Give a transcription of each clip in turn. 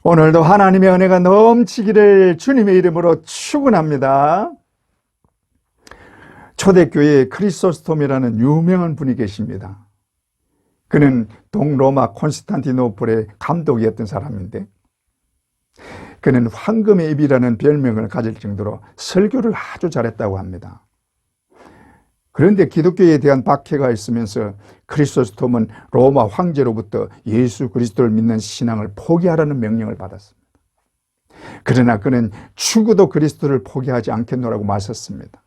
오늘도 하나님의 은혜가 넘치기를 주님의 이름으로 축원합니다. 초대교회에 크리소스톰이라는 유명한 분이 계십니다. 그는 동로마 콘스탄티노플의 감독이었던 사람인데, 그는 황금의 입이라는 별명을 가질 정도로 설교를 아주 잘했다고 합니다. 그런데 기독교에 대한 박해가 있으면서 크리소스톰은 로마 황제로부터 예수 그리스도를 믿는 신앙을 포기하라는 명령을 받았습니다. 그러나 그는 죽어도 그리스도를 포기하지 않겠노라고 맞섰습니다.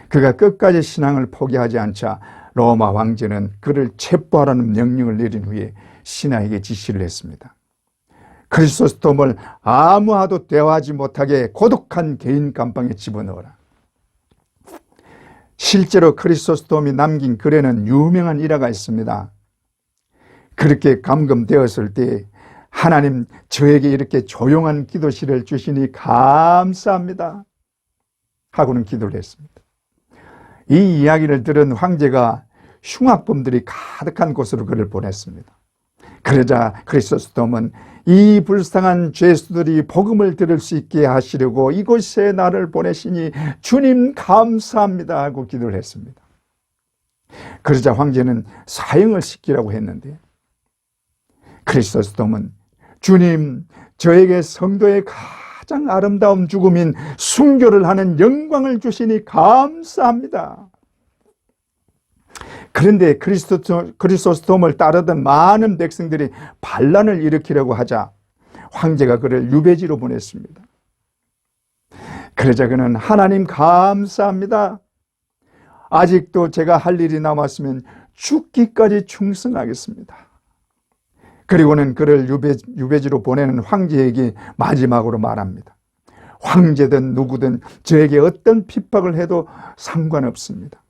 그가 끝까지 신앙을 포기하지 않자 로마 황제는 그를 체포하라는 명령을 내린 후에 신하에게 지시를 했습니다. 크리소스톰을 아무와도 대화하지 못하게 고독한 개인 감방에 집어넣어라. 실제로 크리소스톰이 남긴 글에는 유명한 일화가 있습니다. 그렇게 감금되었을 때 하나님, 저에게 이렇게 조용한 기도실을 주시니 감사합니다 하고는 기도를 했습니다. 이 이야기를 들은 황제가 흉악범들이 가득한 곳으로 그를 보냈습니다. 그러자 크리소스톰은 이 불쌍한 죄수들이 복음을 들을 수 있게 하시려고 이곳에 나를 보내시니 주님 감사합니다 하고 기도를 했습니다. 그러자 황제는 사형을 시키라고 했는데, 크리소스톰은 주님, 저에게 성도의 가장 아름다운 죽음인 순교를 하는 영광을 주시니 감사합니다. 그런데 크리소스톰을 따르던 많은 백성들이 반란을 일으키려고 하자 황제가 그를 유배지로 보냈습니다. 그러자 그는 하나님 감사합니다. 아직도 제가 할 일이 남았으면 죽기까지 충성하겠습니다. 그리고는 그를 유배지로 보내는 황제에게 마지막으로 말합니다. 황제든 누구든 저에게 어떤 핍박을 해도 상관없습니다.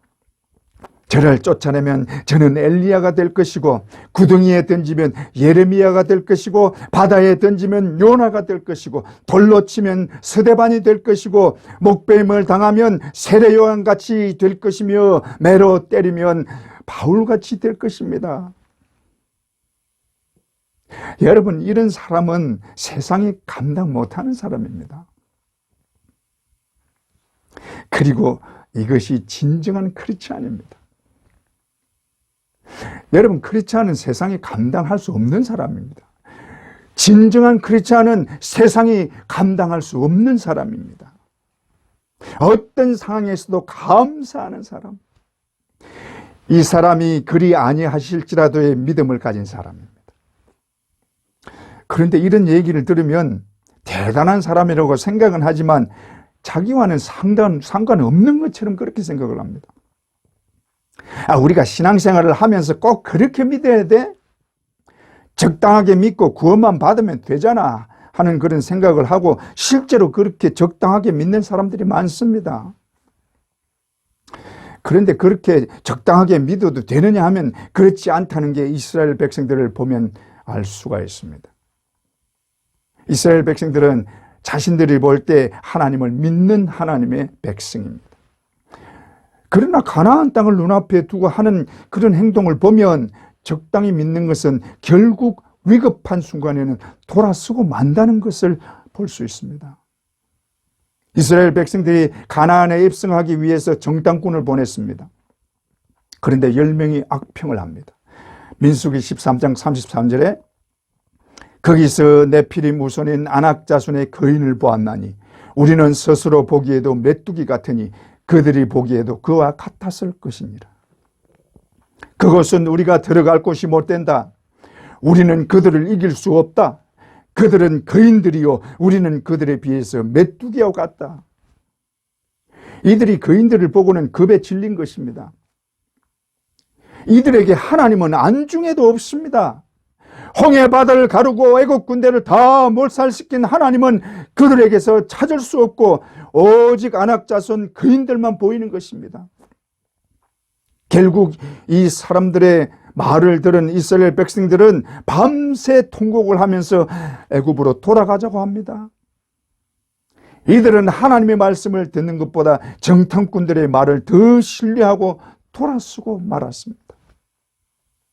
저를 쫓아내면 저는 엘리야가 될 것이고, 구덩이에 던지면 예레미야가 될 것이고, 바다에 던지면 요나가 될 것이고, 돌로 치면 스데반이 될 것이고, 목베임을 당하면 세례 요한같이 될 것이며, 매로 때리면 바울같이 될 것입니다. 여러분, 이런 사람은 세상이 감당 못하는 사람입니다. 그리고 이것이 진정한 크리스찬입니다. 여러분, 크리스찬은 세상이 감당할 수 없는 사람입니다. 진정한 크리스찬은 세상이 감당할 수 없는 사람입니다. 어떤 상황에서도 감사하는 사람, 이 사람이 그리 아니하실지라도의 믿음을 가진 사람입니다. 그런데 이런 얘기를 들으면 대단한 사람이라고 생각은 하지만 자기와는 상관없는 것처럼 그렇게 생각을 합니다. 우리가 신앙생활을 하면서 꼭 그렇게 믿어야 돼? 적당하게 믿고 구원만 받으면 되잖아 하는 그런 생각을 하고 실제로 그렇게 적당하게 믿는 사람들이 많습니다. 그런데 그렇게 적당하게 믿어도 되느냐 하면 그렇지 않다는 게 이스라엘 백성들을 보면 알 수가 있습니다. 이스라엘 백성들은 자신들이 볼 때 하나님을 믿는 하나님의 백성입니다. 그러나 가나안 땅을 눈앞에 두고 하는 그런 행동을 보면 적당히 믿는 것은 결국 위급한 순간에는 돌아서고 만다는 것을 볼 수 있습니다. 이스라엘 백성들이 가나안에 입성하기 위해서 정탐꾼을 보냈습니다. 그런데 10명이 악평을 합니다. 민수기 13장 33절에 거기서 네피림 우손인 아낙 자손의 거인을 보았나니 우리는 스스로 보기에도 메뚜기 같으니 그들이 보기에도 그와 같았을 것이니라. 그것은 우리가 들어갈 곳이 못 된다. 우리는 그들을 이길 수 없다. 그들은 거인들이요 우리는 그들에 비해서 메뚜기와 같다. 이들이 거인들을 보고는 겁에 질린 것입니다. 이들에게 하나님은 안중에도 없습니다. 홍해바다를 가르고 애국 군대를 다 몰살시킨 하나님은 그들에게서 찾을 수 없고 오직 아낙 자손 거인들만 보이는 것입니다. 결국 이 사람들의 말을 들은 이스라엘 백성들은 밤새 통곡을 하면서 애굽으로 돌아가자고 합니다. 이들은 하나님의 말씀을 듣는 것보다 정탐꾼들의 말을 더 신뢰하고 돌아서고 말았습니다.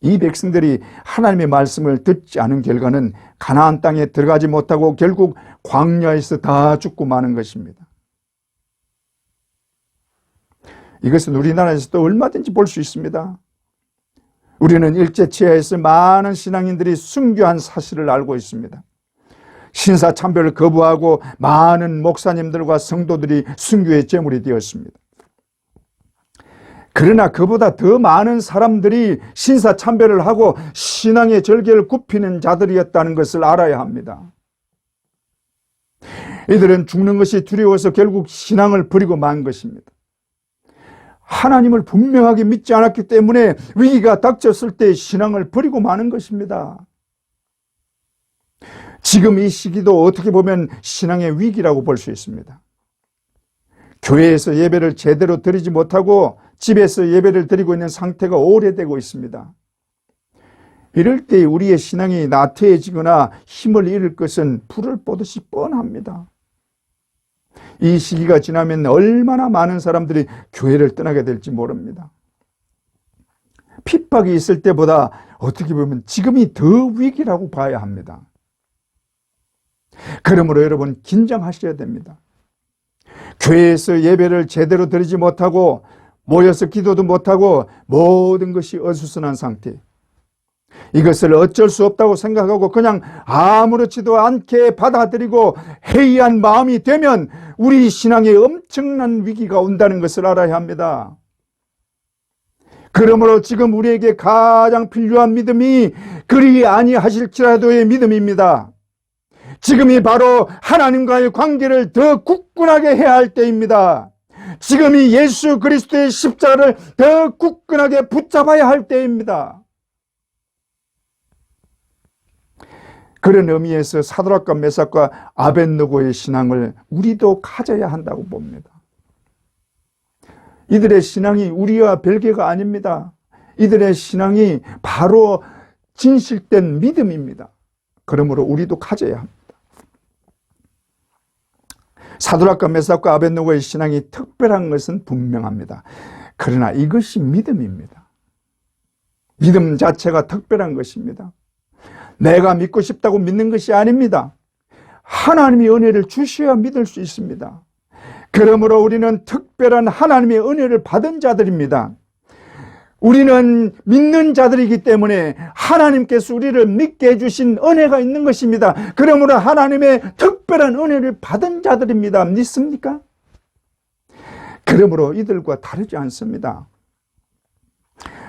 이 백성들이 하나님의 말씀을 듣지 않은 결과는 가나안 땅에 들어가지 못하고 결국 광야에서 다 죽고 마는 것입니다. 이것은 우리나라에서도 얼마든지 볼 수 있습니다. 우리는 일제치하에서 많은 신앙인들이 순교한 사실을 알고 있습니다. 신사참배를 거부하고 많은 목사님들과 성도들이 순교의 제물이 되었습니다. 그러나 그보다 더 많은 사람들이 신사참배를 하고 신앙의 절개를 굽히는 자들이었다는 것을 알아야 합니다. 이들은 죽는 것이 두려워서 결국 신앙을 버리고 만 것입니다. 하나님을 분명하게 믿지 않았기 때문에 위기가 닥쳤을 때 신앙을 버리고 마는 것입니다. 지금 이 시기도 어떻게 보면 신앙의 위기라고 볼 수 있습니다. 교회에서 예배를 제대로 드리지 못하고 집에서 예배를 드리고 있는 상태가 오래되고 있습니다. 이럴 때 우리의 신앙이 나태해지거나 힘을 잃을 것은 불을 보듯이 뻔합니다. 이 시기가 지나면 얼마나 많은 사람들이 교회를 떠나게 될지 모릅니다. 핍박이 있을 때보다 어떻게 보면 지금이 더 위기라고 봐야 합니다. 그러므로 여러분 긴장하셔야 됩니다. 교회에서 예배를 제대로 드리지 못하고 모여서 기도도 못하고 모든 것이 어수선한 상태, 이것을 어쩔 수 없다고 생각하고 그냥 아무렇지도 않게 받아들이고 해이한 마음이 되면 우리 신앙에 엄청난 위기가 온다는 것을 알아야 합니다. 그러므로 지금 우리에게 가장 필요한 믿음이 그리 아니하실지라도의 믿음입니다. 지금이 바로 하나님과의 관계를 더 굳건하게 해야 할 때입니다. 지금이 예수 그리스도의 십자가를 더 굳건하게 붙잡아야 할 때입니다. 그런 의미에서 사드락과 메삭과 아벳느고의 신앙을 우리도 가져야 한다고 봅니다. 이들의 신앙이 우리와 별개가 아닙니다. 이들의 신앙이 바로 진실된 믿음입니다. 그러므로 우리도 가져야 합니다. 사드락과 메삭과 아벳느고의 신앙이 특별한 것은 분명합니다. 그러나 이것이 믿음입니다. 믿음 자체가 특별한 것입니다. 내가 믿고 싶다고 믿는 것이 아닙니다. 하나님이 은혜를 주셔야 믿을 수 있습니다. 그러므로 우리는 특별한 하나님의 은혜를 받은 자들입니다. 우리는 믿는 자들이기 때문에 하나님께서 우리를 믿게 해주신 은혜가 있는 것입니다. 그러므로 하나님의 특별한 은혜를 받은 자들입니다. 믿습니까? 그러므로 이들과 다르지 않습니다.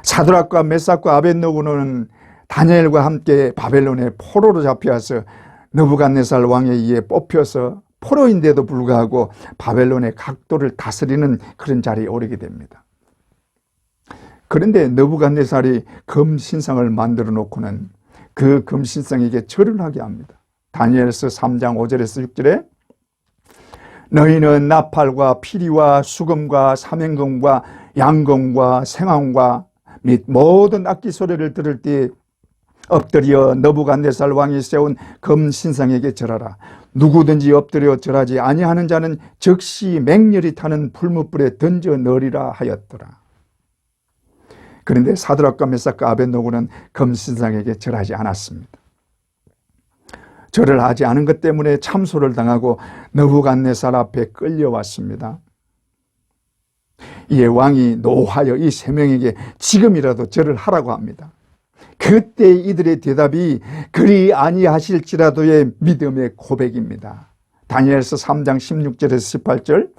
사드락과 메삭과 아벳느고는 다니엘과 함께 바벨론의 포로로 잡혀와서 느부갓네살 왕에 의해 뽑혀서 포로인데도 불구하고 바벨론의 각도를 다스리는 그런 자리에 오르게 됩니다. 그런데 느부갓네살이 금신상을 만들어 놓고는 그 금신상에게 절을 하게 합니다. 다니엘서 3장 5절에서 6절에 너희는 나팔과 피리와 수금과 사명금과 양금과 생황과 및 모든 악기 소리를 들을 때 엎드려 느부갓네살 왕이 세운 금신상에게 절하라. 누구든지 엎드려 절하지 아니하는 자는 즉시 맹렬히 타는 불못불에 던져 넣으리라 하였더라. 그런데 사드락과 메삭과 아벳느고는 금신상에게 절하지 않았습니다. 절을 하지 않은 것 때문에 참소를 당하고 느부갓네살 앞에 끌려왔습니다. 이에 왕이 노하여 이 세 명에게 지금이라도 절을 하라고 합니다. 그때 이들의 대답이 그리 아니하실지라도의 믿음의 고백입니다. 다니엘서 3장 16절에서 18절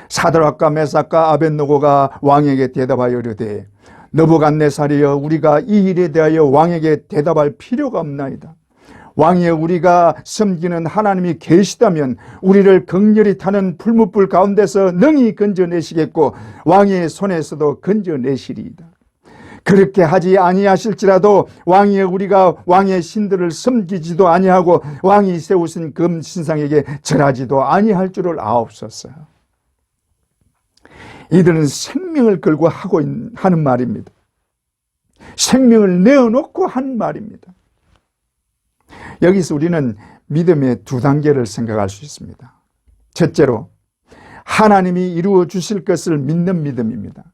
사드락과 메삭과 아벳느고가 왕에게 대답하여 이르되 느부갓네살이여 우리가 이 일에 대하여 왕에게 대답할 필요가 없나이다. 왕이여 우리가 섬기는 하나님이 계시다면 우리를 극렬히 타는 풀무불 가운데서 능히 건져내시겠고 왕의 손에서도 건져내시리이다. 그렇게 하지 아니하실지라도 왕이여 우리가 왕의 신들을 섬기지도 아니하고 왕이 세우신 금신상에게 절하지도 아니할 줄을 아옵소서. 이들은 생명을 걸고 하는 말입니다. 생명을 내어놓고 하는 말입니다. 여기서 우리는 믿음의 두 단계를 생각할 수 있습니다. 첫째로 하나님이 이루어 주실 것을 믿는 믿음입니다.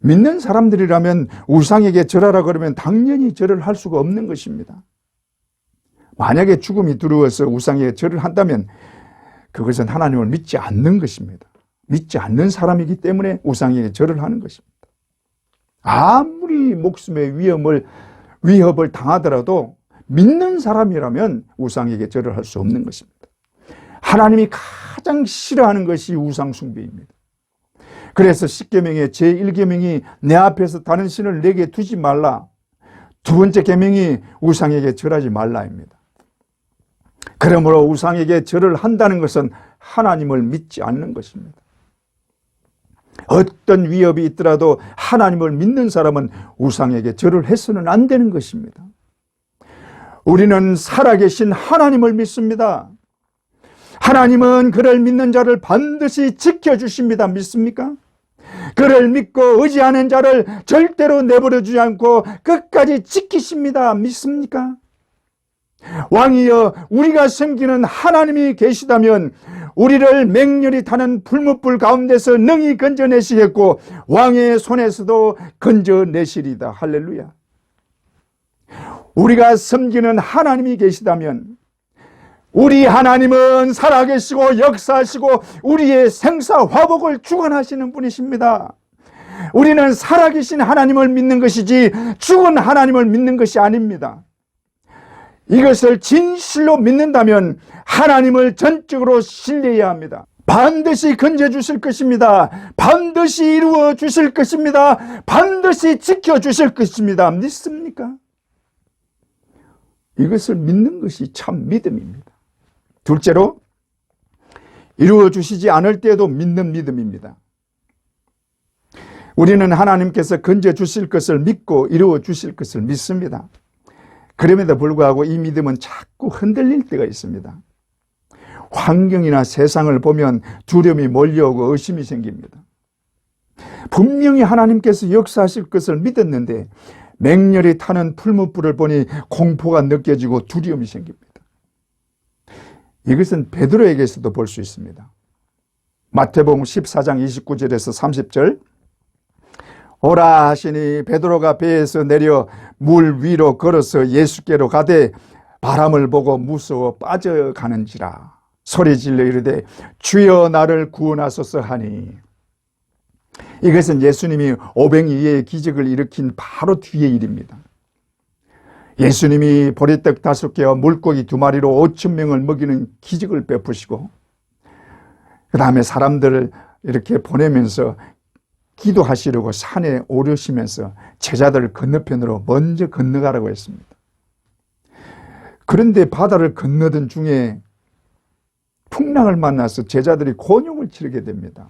믿는 사람들이라면 우상에게 절하라 그러면 당연히 절을 할 수가 없는 것입니다. 만약에 죽음이 두려워서 우상에게 절을 한다면 그것은 하나님을 믿지 않는 것입니다. 믿지 않는 사람이기 때문에 우상에게 절을 하는 것입니다. 아무리 목숨의 위협을 당하더라도 믿는 사람이라면 우상에게 절을 할 수 없는 것입니다. 하나님이 가장 싫어하는 것이 우상 숭배입니다. 그래서 십계명의 제1계명이 내 앞에서 다른 신을 내게 두지 말라. 두 번째 계명이 우상에게 절하지 말라입니다. 그러므로 우상에게 절을 한다는 것은 하나님을 믿지 않는 것입니다. 어떤 위협이 있더라도 하나님을 믿는 사람은 우상에게 절을 해서는 안 되는 것입니다. 우리는 살아계신 하나님을 믿습니다. 하나님은 그를 믿는 자를 반드시 지켜주십니다. 믿습니까? 그를 믿고 의지하는 자를 절대로 내버려 두지 않고 끝까지 지키십니다. 믿습니까? 왕이여, 우리가 섬기는 하나님이 계시다면 우리를 맹렬히 타는 풀무불 가운데서 능히 건져내시겠고 왕의 손에서도 건져내시리다. 할렐루야. 우리가 섬기는 하나님이 계시다면 우리 하나님은 살아계시고 역사하시고 우리의 생사화복을 주관하시는 분이십니다. 우리는 살아계신 하나님을 믿는 것이지 죽은 하나님을 믿는 것이 아닙니다. 이것을 진실로 믿는다면 하나님을 전적으로 신뢰해야 합니다. 반드시 건져주실 것입니다. 반드시 이루어 주실 것입니다. 반드시 지켜주실 것입니다. 믿습니까? 이것을 믿는 것이 참 믿음입니다. 둘째로, 이루어 주시지 않을 때에도 믿는 믿음입니다. 우리는 하나님께서 건져주실 것을 믿고 이루어 주실 것을 믿습니다. 그럼에도 불구하고 이 믿음은 자꾸 흔들릴 때가 있습니다. 환경이나 세상을 보면 두려움이 몰려오고 의심이 생깁니다. 분명히 하나님께서 역사하실 것을 믿었는데 맹렬히 타는 풀무불을 보니 공포가 느껴지고 두려움이 생깁니다. 이것은 베드로에게서도 볼 수 있습니다. 마태복음 14장 29절에서 30절, 오라 하시니 베드로가 배에서 내려 물 위로 걸어서 예수께로 가되 바람을 보고 무서워 빠져가는지라 소리질러 이르되 주여 나를 구원하소서 하니. 이것은 예수님이 오병이의 기적을 일으킨 바로 뒤의 일입니다. 예수님이 보리떡 5개와 물고기 2마리로 5,000명을 먹이는 기적을 베푸시고 그 다음에 사람들을 이렇게 보내면서 기도하시려고 산에 오르시면서 제자들 건너편으로 먼저 건너가라고 했습니다. 그런데 바다를 건너던 중에 풍랑을 만나서 제자들이 곤욕을 치르게 됩니다.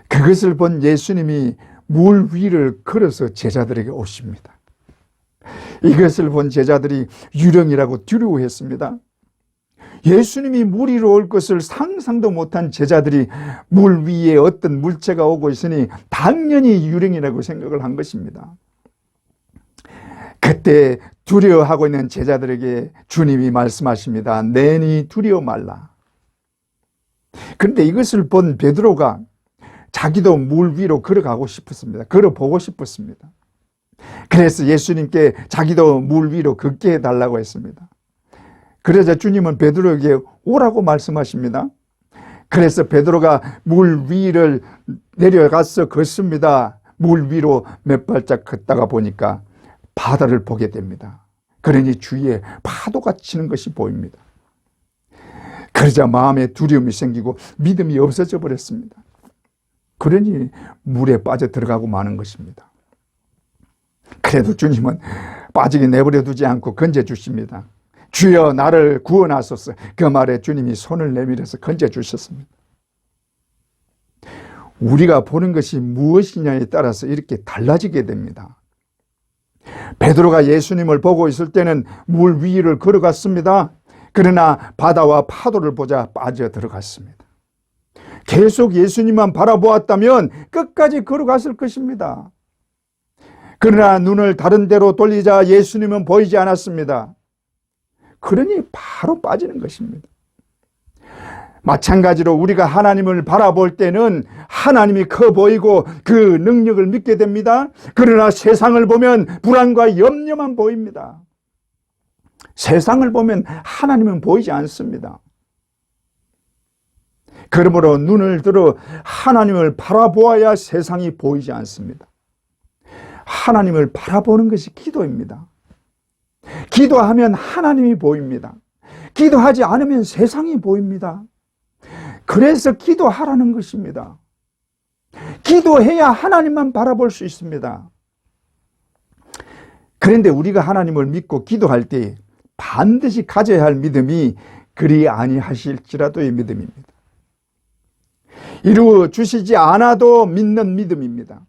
그것을 본 예수님이 물 위를 걸어서 제자들에게 오십니다. 이것을 본 제자들이 유령이라고 두려워했습니다. 예수님이 물 위로 올 것을 상상도 못한 제자들이 물 위에 어떤 물체가 오고 있으니 당연히 유령이라고 생각을 한 것입니다. 그때 두려워하고 있는 제자들에게 주님이 말씀하십니다. 내니 두려워 말라. 그런데 이것을 본 베드로가 자기도 물 위로 걸어가고 싶었습니다. 걸어보고 싶었습니다. 그래서 예수님께 자기도 물 위로 걷게 해달라고 했습니다. 그러자 주님은 베드로에게 오라고 말씀하십니다. 그래서 베드로가 물 위를 내려가서 걷습니다. 물 위로 몇 발짝 걷다가 보니까 바다를 보게 됩니다. 그러니 주위에 파도가 치는 것이 보입니다. 그러자 마음에 두려움이 생기고 믿음이 없어져 버렸습니다. 그러니 물에 빠져 들어가고 마는 것입니다. 그래도 주님은 빠지게 내버려 두지 않고 건져주십니다. 주여 나를 구원하소서. 그 말에 주님이 손을 내밀어서 건져주셨습니다. 우리가 보는 것이 무엇이냐에 따라서 이렇게 달라지게 됩니다. 베드로가 예수님을 보고 있을 때는 물 위를 걸어갔습니다. 그러나 바다와 파도를 보자 빠져 들어갔습니다. 계속 예수님만 바라보았다면 끝까지 걸어갔을 것입니다. 그러나 눈을 다른 데로 돌리자 예수님은 보이지 않았습니다. 그러니 바로 빠지는 것입니다. 마찬가지로 우리가 하나님을 바라볼 때는 하나님이 커 보이고 그 능력을 믿게 됩니다. 그러나 세상을 보면 불안과 염려만 보입니다. 세상을 보면 하나님은 보이지 않습니다. 그러므로 눈을 들어 하나님을 바라보아야 세상이 보이지 않습니다. 하나님을 바라보는 것이 기도입니다. 기도하면 하나님이 보입니다. 기도하지 않으면 세상이 보입니다. 그래서 기도하라는 것입니다. 기도해야 하나님만 바라볼 수 있습니다. 그런데 우리가 하나님을 믿고 기도할 때 반드시 가져야 할 믿음이 그리 아니하실지라도의 믿음입니다. 이루어 주시지 않아도 믿는 믿음입니다.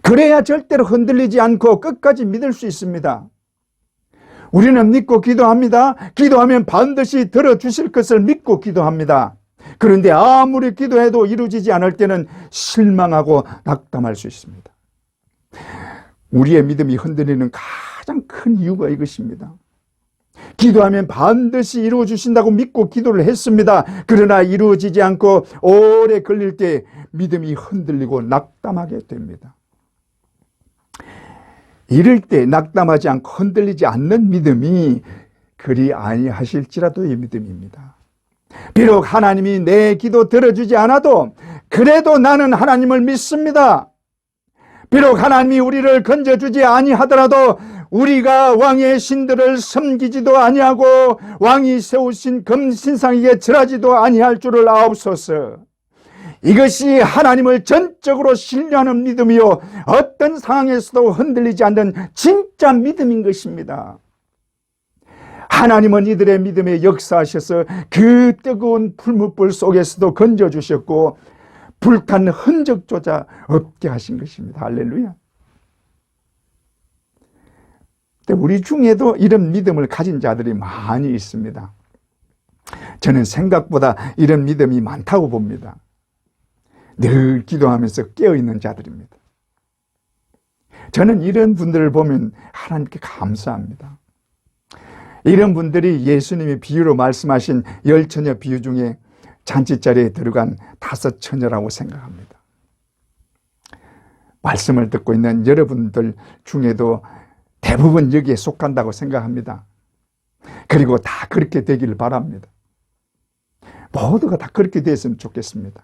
그래야 절대로 흔들리지 않고 끝까지 믿을 수 있습니다. 우리는 믿고 기도합니다. 기도하면 반드시 들어주실 것을 믿고 기도합니다. 그런데 아무리 기도해도 이루어지지 않을 때는 실망하고 낙담할 수 있습니다. 우리의 믿음이 흔들리는 가장 큰 이유가 이것입니다. 기도하면 반드시 이루어 주신다고 믿고 기도를 했습니다. 그러나 이루어지지 않고 오래 걸릴 때 믿음이 흔들리고 낙담하게 됩니다. 이럴 때 낙담하지 않고 흔들리지 않는 믿음이 그리 아니하실지라도의 믿음입니다. 비록 하나님이 내 기도 들어주지 않아도 그래도 나는 하나님을 믿습니다. 비록 하나님이 우리를 건져주지 아니하더라도 우리가 왕의 신들을 섬기지도 아니하고 왕이 세우신 금신상에게 절하지도 아니할 줄을 아옵소서. 이것이 하나님을 전적으로 신뢰하는 믿음이요 어떤 상황에서도 흔들리지 않는 진짜 믿음인 것입니다. 하나님은 이들의 믿음에 역사하셔서 그 뜨거운 풀무불 속에서도 건져주셨고 불탄 흔적조차 없게 하신 것입니다. 할렐루야. 우리 중에도 이런 믿음을 가진 자들이 많이 있습니다. 저는 생각보다 이런 믿음이 많다고 봅니다. 늘 기도하면서 깨어있는 자들입니다. 저는 이런 분들을 보면 하나님께 감사합니다. 이런 분들이 예수님이 비유로 말씀하신 10처녀 비유 중에 잔치자리에 들어간 5처녀라고 생각합니다. 말씀을 듣고 있는 여러분들 중에도 대부분 여기에 속한다고 생각합니다. 그리고 다 그렇게 되기를 바랍니다. 모두가 다 그렇게 됐으면 좋겠습니다.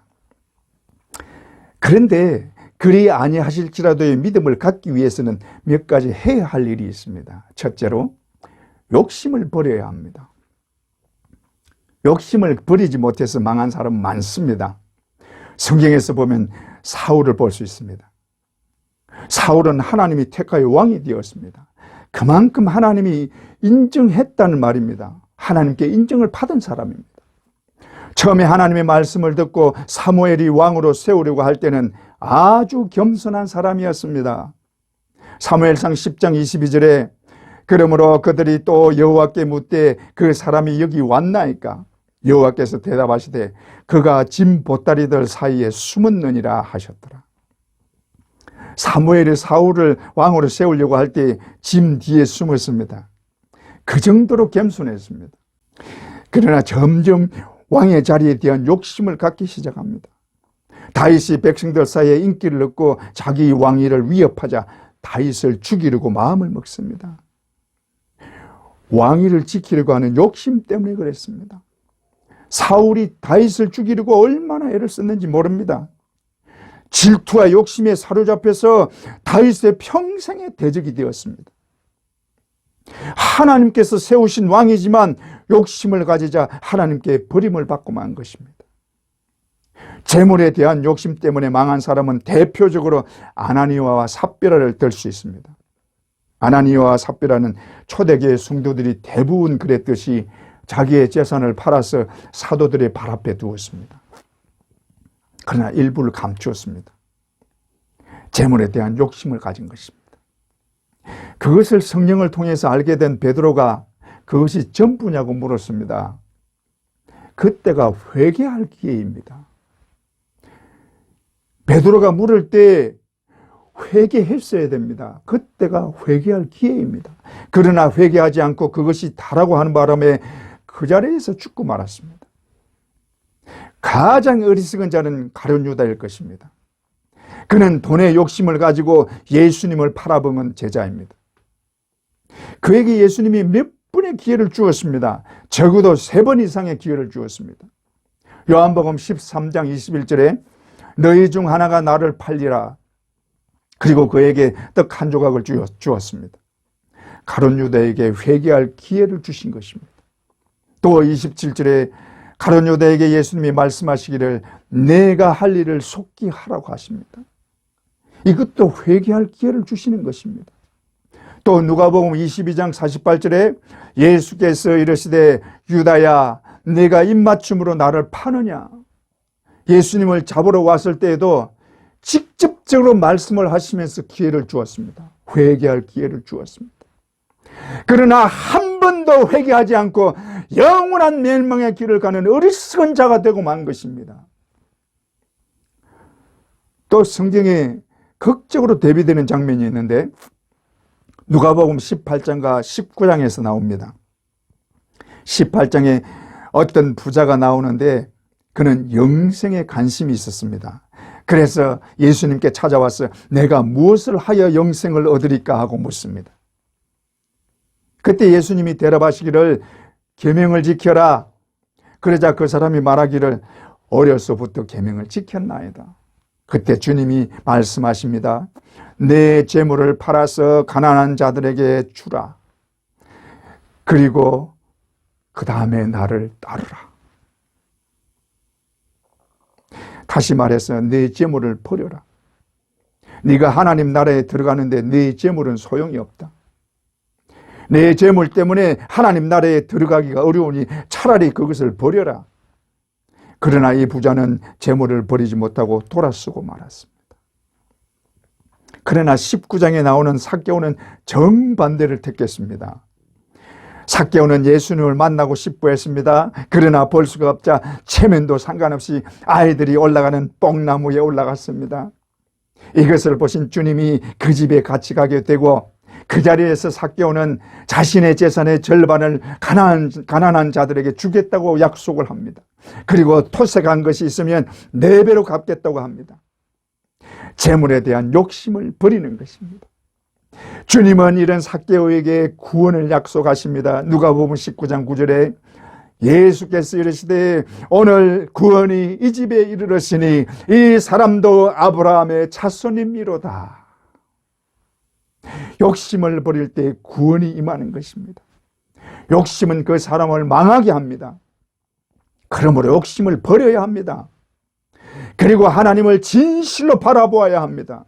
그런데 그리 아니하실지라도의 믿음을 갖기 위해서는 몇 가지 해야 할 일이 있습니다. 첫째로 욕심을 버려야 합니다. 욕심을 버리지 못해서 망한 사람은 많습니다. 성경에서 보면 사울을 볼 수 있습니다. 사울은 하나님이 택하여 왕이 되었습니다. 그만큼 하나님이 인정했다는 말입니다. 하나님께 인정을 받은 사람입니다. 처음에 하나님의 말씀을 듣고 사무엘이 왕으로 세우려고 할 때는 아주 겸손한 사람이었습니다. 사무엘상 10장 22절에 그러므로 그들이 또 여호와께 묻되 그 사람이 여기 왔나이까? 여호와께서 대답하시되 그가 짐 보따리들 사이에 숨었느니라 하셨더라. 사무엘이 사울을 왕으로 세우려고 할 때 짐 뒤에 숨었습니다. 그 정도로 겸손했습니다. 그러나 점점 왕의 자리에 대한 욕심을 갖기 시작합니다. 다윗이 백성들 사이에 인기를 얻고 자기 왕위를 위협하자 다윗을 죽이려고 마음을 먹습니다. 왕위를 지키려고 하는 욕심 때문에 그랬습니다. 사울이 다윗을 죽이려고 얼마나 애를 썼는지 모릅니다. 질투와 욕심에 사로잡혀서 다윗의 평생의 대적이 되었습니다. 하나님께서 세우신 왕이지만 욕심을 가지자 하나님께 버림을 받고 만 것입니다. 재물에 대한 욕심 때문에 망한 사람은 대표적으로 아나니아와 삽비라를 들 수 있습니다. 아나니아와 삽비라는 초대교회 성도들이 대부분 그랬듯이 자기의 재산을 팔아서 사도들의 발 앞에 두었습니다. 그러나 일부를 감추었습니다. 재물에 대한 욕심을 가진 것입니다. 그것을 성령을 통해서 알게 된 베드로가 그것이 전부냐고 물었습니다. 그때가 회개할 기회입니다. 베드로가 물을 때 회개했어야 됩니다. 그때가 회개할 기회입니다. 그러나 회개하지 않고 그것이 다라고 하는 바람에 그 자리에서 죽고 말았습니다. 가장 어리석은 자는 가룟 유다일 것입니다. 그는 돈의 욕심을 가지고 예수님을 팔아먹은 제자입니다. 그에게 예수님이 몇 번의 기회를 주었습니다. 적어도 3번 이상의 기회를 주었습니다. 요한복음 13장 21절에 너희 중 하나가 나를 팔리라. 그리고 그에게 떡 한 조각을 주었습니다. 가룟 유다에게 회개할 기회를 주신 것입니다. 또 27절에 가룟 유다에게 예수님이 말씀하시기를 내가 할 일을 속히 하라고 하십니다. 이것도 회개할 기회를 주시는 것입니다. 또 누가복음 22장 48절에 예수께서 이르시되 유다야 내가 입맞춤으로 나를 파느냐. 예수님을 잡으러 왔을 때에도 직접적으로 말씀을 하시면서 기회를 주었습니다. 회개할 기회를 주었습니다. 그러나 한 번도 회개하지 않고 영원한 멸망의 길을 가는 어리석은 자가 되고 만 것입니다. 또 성경에 극적으로 대비되는 장면이 있는데 누가복음 18장과 19장에서 나옵니다. 18장에 어떤 부자가 나오는데 그는 영생에 관심이 있었습니다. 그래서 예수님께 찾아와서 내가 무엇을 하여 영생을 얻으리까 하고 묻습니다. 그때 예수님이 대답하시기를 계명을 지켜라. 그러자 그 사람이 말하기를 어려서부터 계명을 지켰나이다. 그때 주님이 말씀하십니다. 내 재물을 팔아서 가난한 자들에게 주라. 그리고 그 다음에 나를 따르라. 다시 말해서 내 재물을 버려라. 네가 하나님 나라에 들어가는데 네 재물은 소용이 없다. 내 재물 때문에 하나님 나라에 들어가기가 어려우니 차라리 그것을 버려라. 그러나 이 부자는 재물을 버리지 못하고 돌아서고 말았습니다. 그러나 19장에 나오는 삭개오는 정반대를 택했습니다. 삭개오는 예수님을 만나고 싶어 했습니다. 그러나 볼 수가 없자 체면도 상관없이 아이들이 올라가는 뽕나무에 올라갔습니다. 이것을 보신 주님이 그 집에 같이 가게 되고 그 자리에서 삭개오는 자신의 재산의 절반을 가난한 자들에게 주겠다고 약속을 합니다. 그리고 토색한 것이 있으면 4배로 갚겠다고 합니다. 재물에 대한 욕심을 버리는 것입니다. 주님은 이런 삭개오에게 구원을 약속하십니다. 누가복음 19장 9절에 예수께서 이르시되 오늘 구원이 이 집에 이르렀으니 이 사람도 아브라함의 자손임이로다. 욕심을 버릴 때 구원이 임하는 것입니다. 욕심은 그 사람을 망하게 합니다. 그러므로 욕심을 버려야 합니다. 그리고 하나님을 진실로 바라보아야 합니다.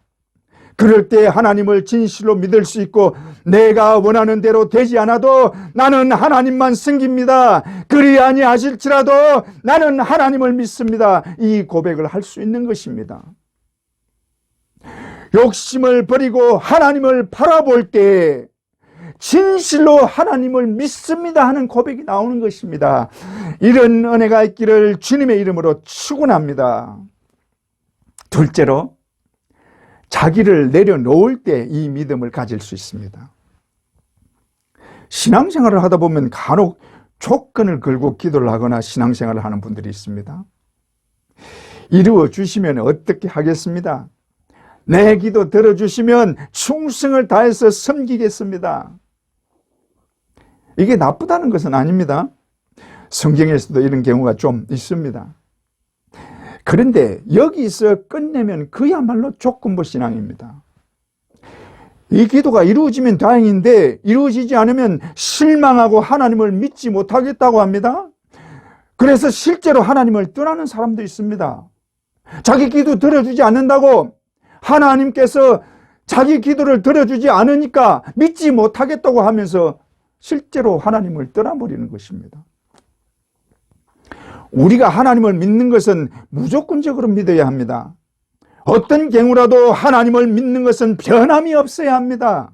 그럴 때 하나님을 진실로 믿을 수 있고 내가 원하는 대로 되지 않아도 나는 하나님만 섬깁니다. 그리 아니하실지라도 나는 하나님을 믿습니다. 이 고백을 할 수 있는 것입니다. 욕심을 버리고 하나님을 바라볼 때 진실로 하나님을 믿습니다 하는 고백이 나오는 것입니다. 이런 은혜가 있기를 주님의 이름으로 축원합니다. 둘째로 자기를 내려놓을 때 이 믿음을 가질 수 있습니다. 신앙생활을 하다 보면 간혹 조건을 걸고 기도를 하거나 신앙생활을 하는 분들이 있습니다. 이루어 주시면 어떻게 하겠습니다? 내 기도 들어주시면 충성을 다해서 섬기겠습니다. 이게 나쁘다는 것은 아닙니다. 성경에서도 이런 경우가 좀 있습니다. 그런데 여기서 끝내면 그야말로 조건부 신앙입니다. 이 기도가 이루어지면 다행인데 이루어지지 않으면 실망하고 하나님을 믿지 못하겠다고 합니다. 그래서 실제로 하나님을 떠나는 사람도 있습니다. 자기 기도 들어주지 않는다고 하나님께서 자기 기도를 들어주지 않으니까 믿지 못하겠다고 하면서 실제로 하나님을 떠나버리는 것입니다. 우리가 하나님을 믿는 것은 무조건적으로 믿어야 합니다. 어떤 경우라도 하나님을 믿는 것은 변함이 없어야 합니다.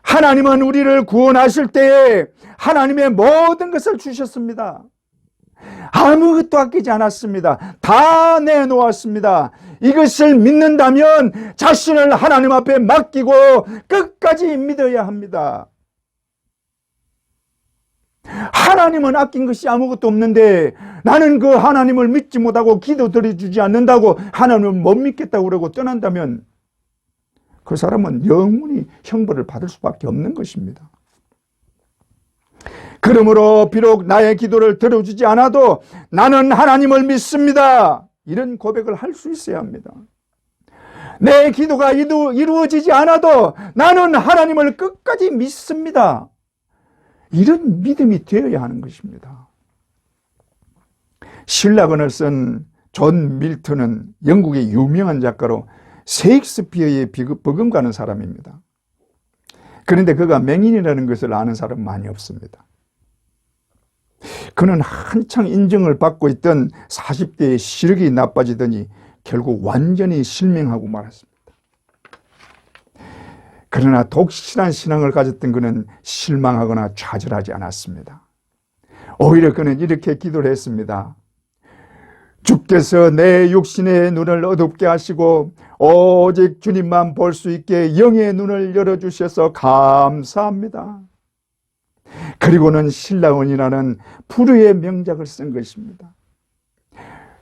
하나님은 우리를 구원하실 때에 하나님의 모든 것을 주셨습니다. 아무것도 아끼지 않았습니다. 다 내놓았습니다. 이것을 믿는다면 자신을 하나님 앞에 맡기고 끝까지 믿어야 합니다. 하나님은 아낀 것이 아무것도 없는데 나는 그 하나님을 믿지 못하고 기도 드려주지 않는다고 하나님을 못 믿겠다고 그러고 떠난다면 그 사람은 영원히 형벌을 받을 수밖에 없는 것입니다. 그러므로 비록 나의 기도를 들어주지 않아도 나는 하나님을 믿습니다. 이런 고백을 할 수 있어야 합니다. 내 기도가 이루어지지 않아도 나는 하나님을 끝까지 믿습니다. 이런 믿음이 되어야 하는 것입니다. 신라건을 쓴 존 밀턴은 영국의 유명한 작가로 셰익스피어에 버금가는 사람입니다. 그런데 그가 맹인이라는 것을 아는 사람은 많이 없습니다. 그는 한창 인정을 받고 있던 40대의 시력이 나빠지더니 결국 완전히 실명하고 말았습니다. 그러나 독실한 신앙을 가졌던 그는 실망하거나 좌절하지 않았습니다. 오히려 그는 이렇게 기도를 했습니다. 주께서 내 육신의 눈을 어둡게 하시고 오직 주님만 볼 수 있게 영의 눈을 열어주셔서 감사합니다. 그리고는 신라원이라는 불후의 명작을 쓴 것입니다.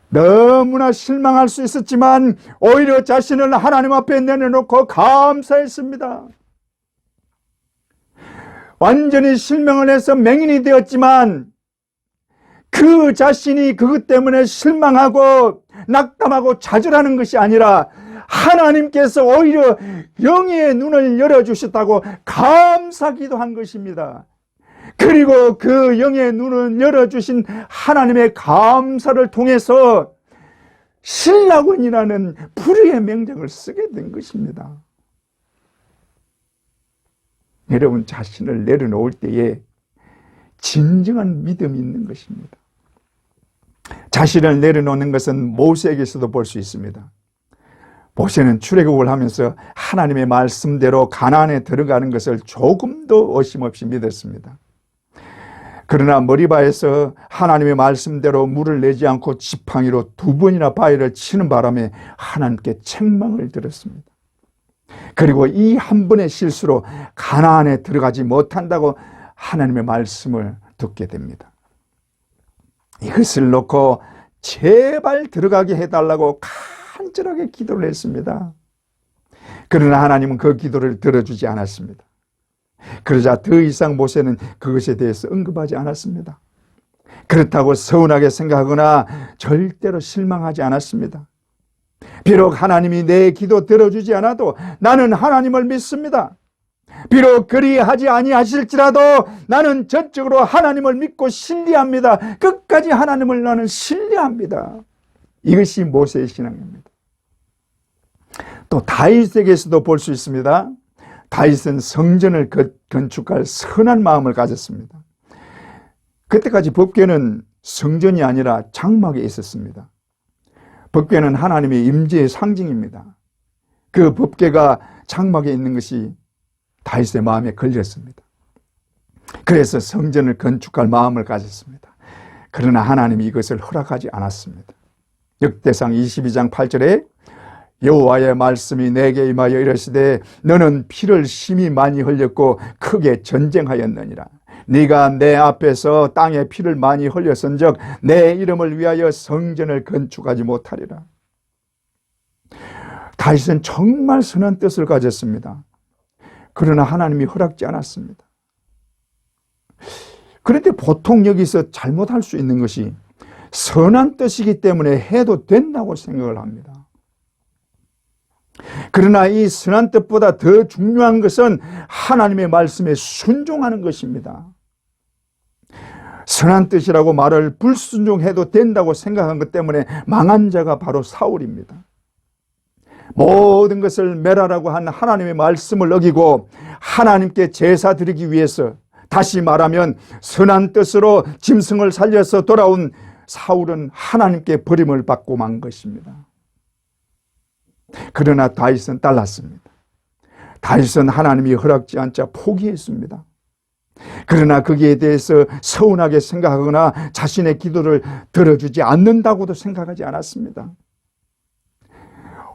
너무나 실망할 수 있었지만 오히려 자신을 하나님 앞에 내려놓고 감사했습니다. 완전히 실명을 해서 맹인이 되었지만 그 자신이 그것 때문에 실망하고 낙담하고 좌절하는 것이 아니라 하나님께서 오히려 영의 눈을 열어주셨다고 감사기도 한 것입니다. 그리고 그 영의 눈을 열어주신 하나님의 감사를 통해서 신라곤이라는 불후의 명작을 쓰게 된 것입니다. 여러분 자신을 내려놓을 때에 진정한 믿음이 있는 것입니다. 자신을 내려놓는 것은 모세에게서도 볼 수 있습니다. 모세는 출애굽을 하면서 하나님의 말씀대로 가나안에 들어가는 것을 조금도 의심없이 믿었습니다. 그러나 머리바에서 하나님의 말씀대로 물을 내지 않고 지팡이로 2번이나 바위를 치는 바람에 하나님께 책망을 들었습니다. 그리고 이 한 번의 실수로 가나안에 들어가지 못한다고 하나님의 말씀을 듣게 됩니다. 이것을 놓고 제발 들어가게 해달라고 간절하게 기도를 했습니다. 그러나 하나님은 그 기도를 들어주지 않았습니다. 그러자 더 이상 모세는 그것에 대해서 언급하지 않았습니다. 그렇다고 서운하게 생각하거나 절대로 실망하지 않았습니다. 비록 하나님이 내 기도 들어주지 않아도 나는 하나님을 믿습니다. 비록 그리하지 아니하실지라도 나는 전적으로 하나님을 믿고 신뢰합니다. 끝까지 하나님을 나는 신뢰합니다. 이것이 모세의 신앙입니다. 또 다윗에게서도 볼 수 있습니다. 다윗은 성전을 건축할 선한 마음을 가졌습니다. 그때까지 법궤는 성전이 아니라 장막에 있었습니다. 법궤는 하나님의 임재의 상징입니다. 그 법궤가 장막에 있는 것이 다윗의 마음에 걸렸습니다. 그래서 성전을 건축할 마음을 가졌습니다. 그러나 하나님이 이것을 허락하지 않았습니다. 역대상 22장 8절에 여호와의 말씀이 내게 임하여 이르시되 너는 피를 심히 많이 흘렸고 크게 전쟁하였느니라. 네가 내 앞에서 땅에 피를 많이 흘렸은즉 내 이름을 위하여 성전을 건축하지 못하리라. 다윗은 정말 선한 뜻을 가졌습니다. 그러나 하나님이 허락지 않았습니다. 그런데 보통 여기서 잘못할 수 있는 것이 선한 뜻이기 때문에 해도 된다고 생각을 합니다. 그러나 이 선한 뜻보다 더 중요한 것은 하나님의 말씀에 순종하는 것입니다. 선한 뜻이라고 말을 불순종해도 된다고 생각한 것 때문에 망한 자가 바로 사울입니다. 모든 것을 멸하라고 한 하나님의 말씀을 어기고 하나님께 제사 드리기 위해서, 다시 말하면 선한 뜻으로 짐승을 살려서 돌아온 사울은 하나님께 버림을 받고 만 것입니다. 그러나 다윗은 달랐습니다. 다윗은 하나님이 허락지 않자 포기했습니다. 그러나 거기에 대해서 서운하게 생각하거나 자신의 기도를 들어주지 않는다고도 생각하지 않았습니다.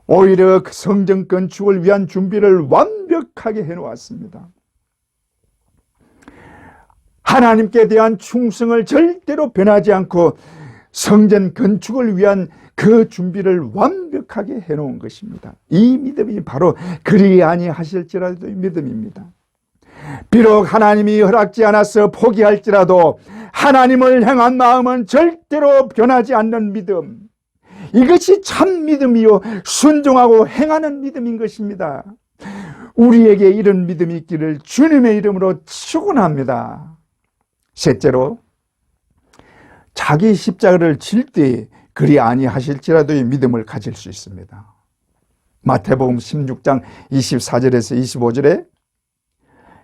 오히려 성전 건축을 위한 준비를 완벽하게 해놓았습니다. 하나님께 대한 충성을 절대로 변하지 않고 성전 건축을 위한 그 준비를 완벽하게 해놓은 것입니다. 이 믿음이 바로 그리 아니하실지라도의 믿음입니다. 비록 하나님이 허락지 않아서 포기할지라도 하나님을 향한 마음은 절대로 변하지 않는 믿음, 이것이 참 믿음이요 순종하고 행하는 믿음인 것입니다. 우리에게 이런 믿음이 있기를 주님의 이름으로 축원합니다. 셋째로, 자기 십자가를 질 때 그리 아니하실지라도의 믿음을 가질 수 있습니다. 마태복음 16장 24절에서 25절에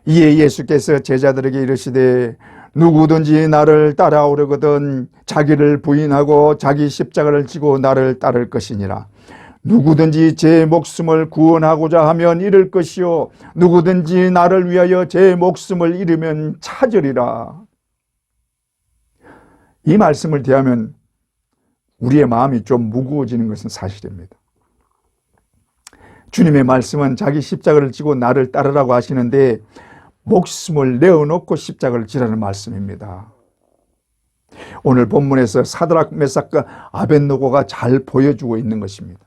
이에 예수께서 제자들에게 이르시되 누구든지 나를 따라오려거든 자기를 부인하고 자기 십자가를 지고 나를 따를 것이니라. 누구든지 제 목숨을 구원하고자 하면 잃을 것이요 누구든지 나를 위하여 제 목숨을 잃으면 찾으리라. 이 말씀을 대하면 우리의 마음이 좀 무거워지는 것은 사실입니다. 주님의 말씀은 자기 십자가를 지고 나를 따르라고 하시는데 목숨을 내어놓고 십자가를 지라는 말씀입니다. 오늘 본문에서 사드락, 메삭과 아벳느고가 잘 보여주고 있는 것입니다.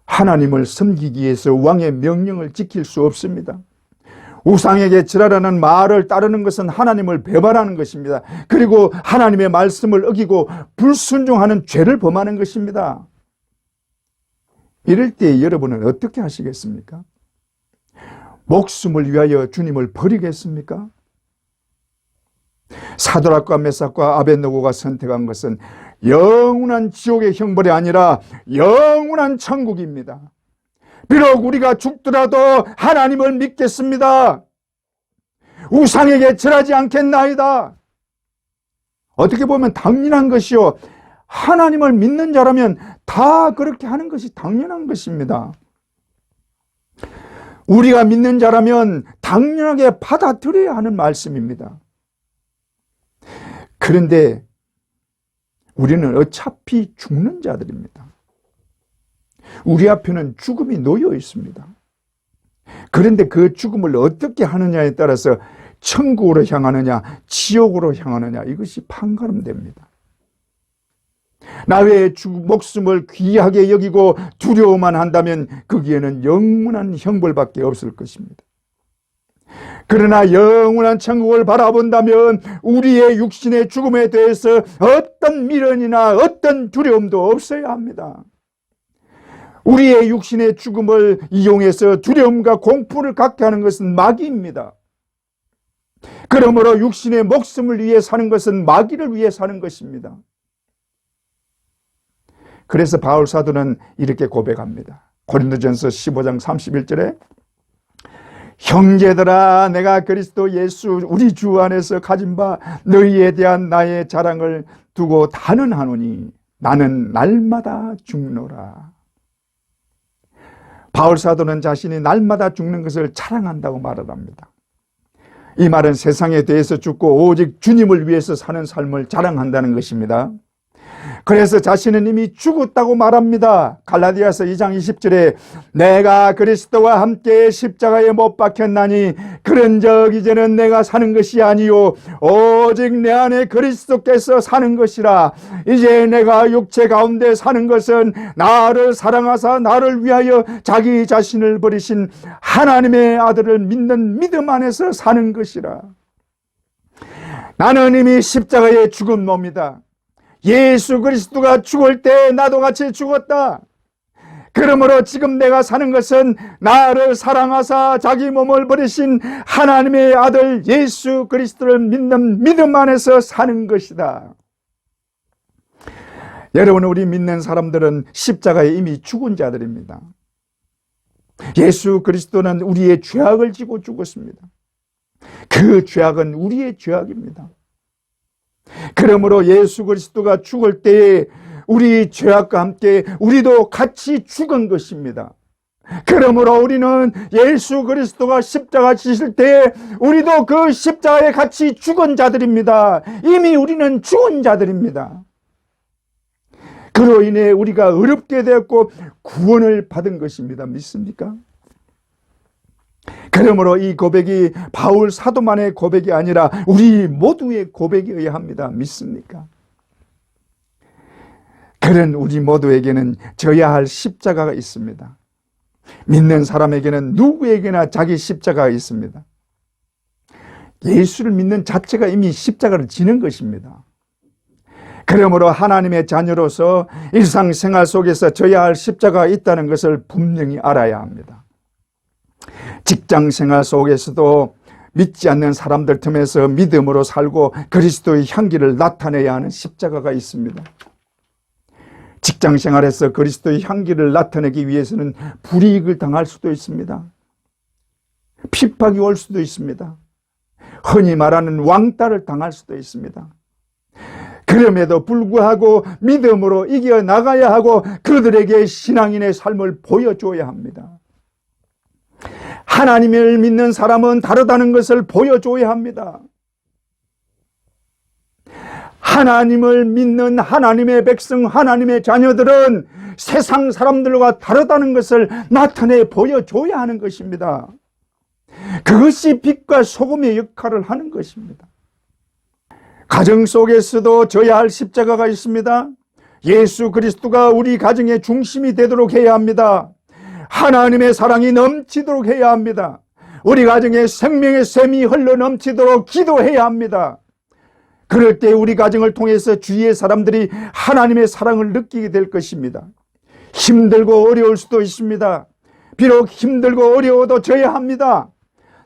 하나님을 섬기기 위해서 왕의 명령을 지킬 수 없습니다. 우상에게 절하라는 말을 따르는 것은 하나님을 배반하는 것입니다. 그리고 하나님의 말씀을 어기고 불순종하는 죄를 범하는 것입니다. 이럴 때 여러분은 어떻게 하시겠습니까? 목숨을 위하여 주님을 버리겠습니까? 사드락과 메삭과 아벳느고가 선택한 것은 영원한 지옥의 형벌이 아니라 영원한 천국입니다. 비록 우리가 죽더라도 하나님을 믿겠습니다. 우상에게 절하지 않겠나이다. 어떻게 보면 당연한 것이요, 하나님을 믿는 자라면 다 그렇게 하는 것이 당연한 것입니다. 우리가 믿는 자라면 당연하게 받아들여야 하는 말씀입니다. 그런데 우리는 어차피 죽는 자들입니다. 우리 앞에는 죽음이 놓여 있습니다. 그런데 그 죽음을 어떻게 하느냐에 따라서 천국으로 향하느냐 지옥으로 향하느냐 이것이 판가름됩니다. 나의 목숨을 귀하게 여기고 두려워만 한다면 거기에는 영원한 형벌밖에 없을 것입니다. 그러나 영원한 천국을 바라본다면 우리의 육신의 죽음에 대해서 어떤 미련이나 어떤 두려움도 없어야 합니다. 우리의 육신의 죽음을 이용해서 두려움과 공포를 갖게 하는 것은 마귀입니다. 그러므로 육신의 목숨을 위해 사는 것은 마귀를 위해 사는 것입니다. 그래서 바울 사도는 이렇게 고백합니다. 고린도전서 15장 31절에 형제들아 내가 그리스도 예수 우리 주 안에서 가진 바 너희에 대한 나의 자랑을 두고 단언하노니 나는 날마다 죽노라. 바울 사도는 자신이 날마다 죽는 것을 자랑한다고 말을 합니다. 이 말은 세상에 대해서 죽고 오직 주님을 위해서 사는 삶을 자랑한다는 것입니다. 그래서 자신은 이미 죽었다고 말합니다. 갈라디아서 2장 20절에 내가 그리스도와 함께 십자가에 못 박혔나니 그런즉 이제는 내가 사는 것이 아니요 오직 내 안에 그리스도께서 사는 것이라. 이제 내가 육체 가운데 사는 것은 나를 사랑하사 나를 위하여 자기 자신을 버리신 하나님의 아들을 믿는 믿음 안에서 사는 것이라. 나는 이미 십자가에 죽은 몸이다. 예수 그리스도가 죽을 때 나도 같이 죽었다. 그러므로 지금 내가 사는 것은 나를 사랑하사 자기 몸을 버리신 하나님의 아들 예수 그리스도를 믿는 믿음 안에서 사는 것이다. 여러분, 우리 믿는 사람들은 십자가에 이미 죽은 자들입니다. 예수 그리스도는 우리의 죄악을 지고 죽었습니다. 그 죄악은 우리의 죄악입니다. 그러므로 예수 그리스도가 죽을 때에 우리 죄악과 함께 우리도 같이 죽은 것입니다. 그러므로 우리는 예수 그리스도가 십자가 지실 때에 우리도 그 십자가에 같이 죽은 자들입니다. 이미 우리는 죽은 자들입니다. 그로 인해 우리가 어렵게 되었고 구원을 받은 것입니다. 믿습니까? 그러므로 이 고백이 바울 사도만의 고백이 아니라 우리 모두의 고백이어야 합니다. 믿습니까? 그런 우리 모두에게는 져야 할 십자가가 있습니다. 믿는 사람에게는 누구에게나 자기 십자가가 있습니다. 예수를 믿는 자체가 이미 십자가를 지는 것입니다. 그러므로 하나님의 자녀로서 일상생활 속에서 져야 할 십자가가 있다는 것을 분명히 알아야 합니다. 직장생활 속에서도 믿지 않는 사람들 틈에서 믿음으로 살고 그리스도의 향기를 나타내야 하는 십자가가 있습니다. 직장생활에서 그리스도의 향기를 나타내기 위해서는 불이익을 당할 수도 있습니다. 핍박이 올 수도 있습니다. 흔히 말하는 왕따를 당할 수도 있습니다. 그럼에도 불구하고 믿음으로 이겨나가야 하고 그들에게 신앙인의 삶을 보여줘야 합니다. 하나님을 믿는 사람은 다르다는 것을 보여줘야 합니다. 하나님을 믿는 하나님의 백성, 하나님의 자녀들은 세상 사람들과 다르다는 것을 나타내 보여줘야 하는 것입니다. 그것이 빛과 소금의 역할을 하는 것입니다. 가정 속에서도 져야 할 십자가가 있습니다. 예수 그리스도가 우리 가정의 중심이 되도록 해야 합니다. 하나님의 사랑이 넘치도록 해야 합니다. 우리 가정에 생명의 샘이 흘러 넘치도록 기도해야 합니다. 그럴 때 우리 가정을 통해서 주위의 사람들이 하나님의 사랑을 느끼게 될 것입니다. 힘들고 어려울 수도 있습니다. 비록 힘들고 어려워도 져야 합니다.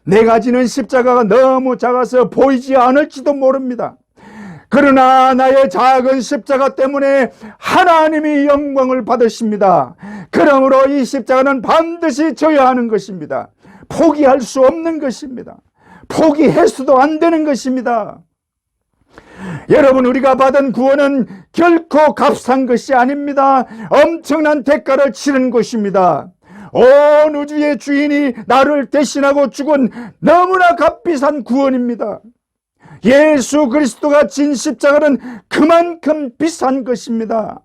내가 지는 십자가가 너무 작아서 보이지 않을지도 모릅니다. 그러나 나의 작은 십자가 때문에 하나님이 영광을 받으십니다. 그러므로 이 십자가는 반드시 져야 하는 것입니다. 포기할 수 없는 것입니다. 포기해서도 안 되는 것입니다. 여러분, 우리가 받은 구원은 결코 값싼 것이 아닙니다. 엄청난 대가를 치른 것입니다. 온 우주의 주인이 나를 대신하고 죽은 너무나 값비싼 구원입니다. 예수 그리스도가 진 십자가는 그만큼 비싼 것입니다.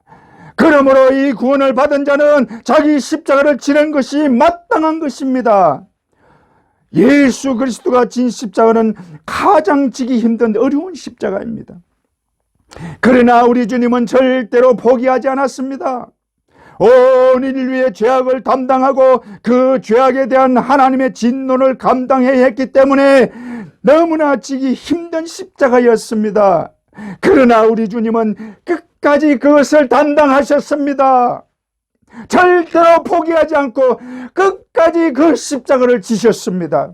그러므로 이 구원을 받은 자는 자기 십자가를 지는 것이 마땅한 것입니다. 예수 그리스도가 진 십자가는 가장 지기 힘든 어려운 십자가입니다. 그러나 우리 주님은 절대로 포기하지 않았습니다. 온 인류의 죄악을 담당하고 그 죄악에 대한 하나님의 진노를 감당해야 했기 때문에 너무나 지기 힘든 십자가였습니다. 그러나 우리 주님은 끝까지 그것을 담당하셨습니다. 절대로 포기하지 않고 끝까지 그 십자가를 지셨습니다.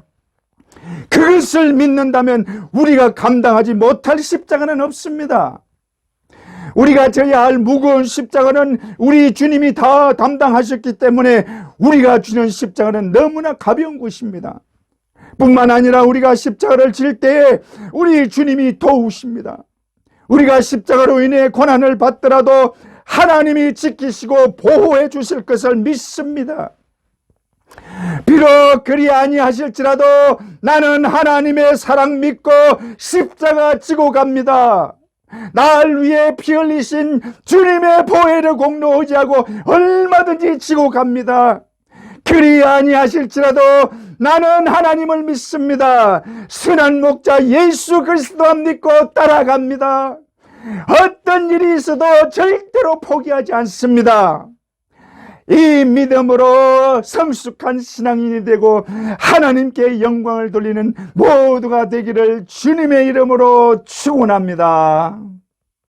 그것을 믿는다면 우리가 감당하지 못할 십자가는 없습니다. 우리가 져야 할 무거운 십자가는 우리 주님이 다 담당하셨기 때문에 우리가 지는 십자가는 너무나 가벼운 것입니다. 뿐만 아니라 우리가 십자가를 질 때에 우리 주님이 도우십니다. 우리가 십자가로 인해 고난을 받더라도 하나님이 지키시고 보호해 주실 것을 믿습니다. 비록 그리 아니하실지라도 나는 하나님의 사랑 믿고 십자가 지고 갑니다. 날 위해 피 흘리신 주님의 보혜를 공로 의지하고 얼마든지 지고 갑니다. 그리 아니하실지라도 나는 하나님을 믿습니다. 선한 목자 예수 그리스도 믿고 따라갑니다. 어떤 일이 있어도 절대로 포기하지 않습니다. 이 믿음으로 성숙한 신앙인이 되고 하나님께 영광을 돌리는 모두가 되기를 주님의 이름으로 축원합니다.